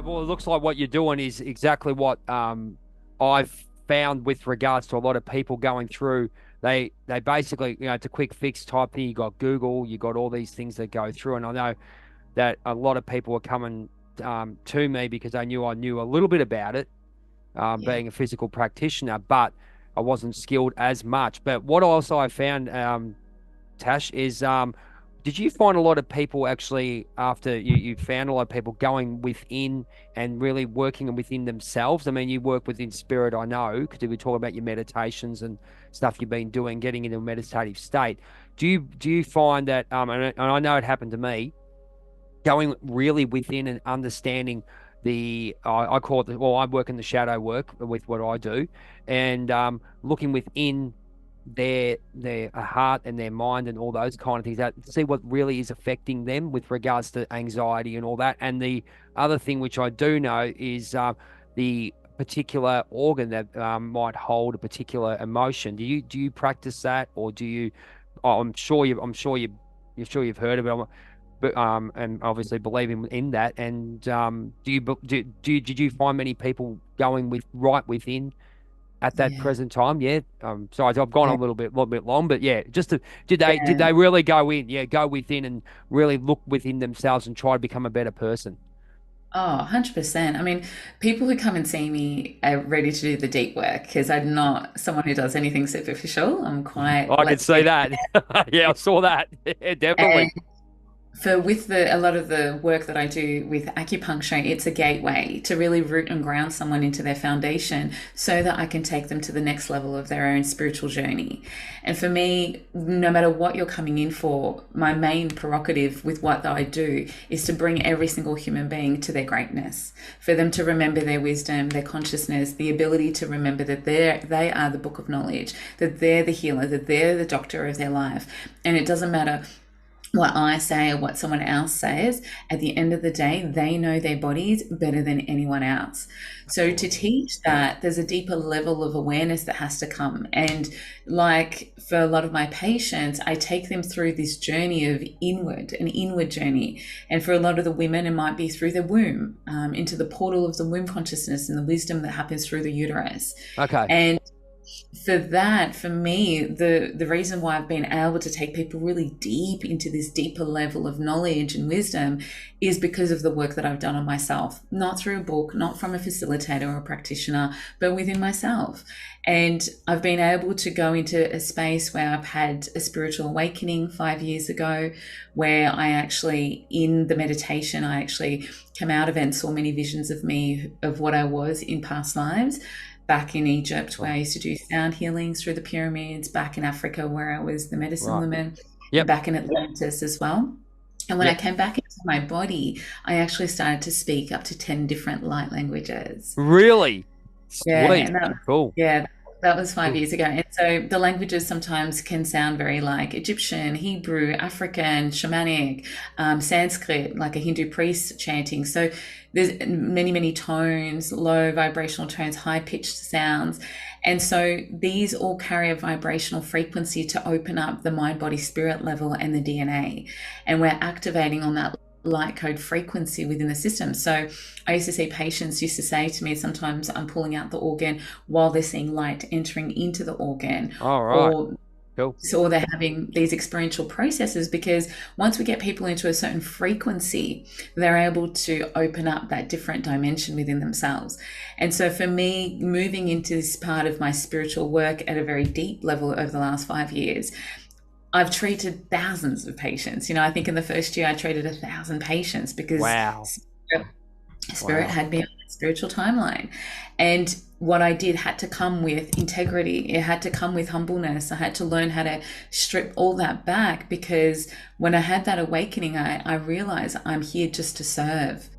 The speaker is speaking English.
well, it looks like what you're doing is exactly what I've found with regards to a lot of people going through. They basically, it's a quick fix type thing. You got Google, you got all these things that go through, and I know that a lot of people were coming to me because they knew I knew a little bit about it, Yeah. being a physical practitioner, but I wasn't skilled as much. But what also I found, Tash, is did you find a lot of people actually after you found a lot of people going within and really working within themselves? I mean, you work within spirit, I know, because we talk about your meditations and stuff you've been doing, getting into a meditative state. Do you find that and I know it happened to me, going really within and understanding I call it well, I work in the shadow work with what I do, and looking within their heart and their mind and all those kind of things, that see what really is affecting them with regards to anxiety and all that. And the other thing which I do know is the particular organ that might hold a particular emotion. Do you practice that, or do you? Oh, you're sure you've heard of it, but and obviously believe in that. And did you find many people going with right within at that Yeah. present time? Yeah. Sorry, I've gone a Yeah. little bit long, but yeah, did Yeah. they really go in? Yeah, go within and really look within themselves and try to become a better person. Oh, 100%. I mean, people who come and see me are ready to do the deep work because I'm not someone who does anything superficial. I'm quite, I could let's see get that. Yeah, I saw that. Yeah, there. definitely. For with a lot of the work that I do with acupuncture, it's a gateway to really root and ground someone into their foundation so that I can take them to the next level of their own spiritual journey. And for me, no matter what you're coming in for, my main prerogative with what I do is to bring every single human being to their greatness, for them to remember their wisdom, their consciousness, the ability to remember that they are the book of knowledge, that they're the healer, that they're the doctor of their life. And it doesn't matter what I say or what someone else says, at the end of the day, they know their bodies better than anyone else. So to Absolutely. teach that, there's a deeper level of awareness that has to come. And like for a lot of my patients, I take them through this journey of an inward journey. And for a lot of the women, it might be through the womb, into the portal of the womb consciousness and the wisdom that happens through the uterus. Okay. And for that, for me, the reason why I've been able to take people really deep into this deeper level of knowledge and wisdom is because of the work that I've done on myself, not through a book, not from a facilitator or a practitioner, but within myself. And I've been able to go into a space where I've had a spiritual awakening 5 years ago, where I actually, in the meditation, I actually came out of it and saw many visions of me, of what I was in past lives, back in Egypt, where I Right. used to do sound healings through the pyramids, back in Africa, where I was the medicine Right. woman, and Yep. back in Atlantis as well. And when I Yep. came back into my body, I actually started to speak up to 10 different light languages. Really? Yeah, Sweet. and Cool. that was five Cool. years ago. And so the languages sometimes can sound very like Egyptian, Hebrew, African, shamanic, Sanskrit, like a Hindu priest chanting. So there's many, many tones, low vibrational tones, high pitched sounds. And so these all carry a vibrational frequency to open up the mind, body, spirit level and the DNA. And we're activating on that light code frequency within the system. So I used to see patients used to say to me, sometimes I'm pulling out the organ while they're seeing light entering into the organ, All right. or Cool. or they're having these experiential processes, because once we get people into a certain frequency, they're able to open up that different dimension within themselves. And so for me, moving into this part of my spiritual work at a very deep level over the last 5 years, I've treated thousands of patients. I think in the first year I treated 1,000 patients because Wow. spirit Wow. had me on a spiritual timeline. And what I did had to come with integrity. It had to come with humbleness. I had to learn how to strip all that back, because when I had that awakening, I realized I'm here just to serve.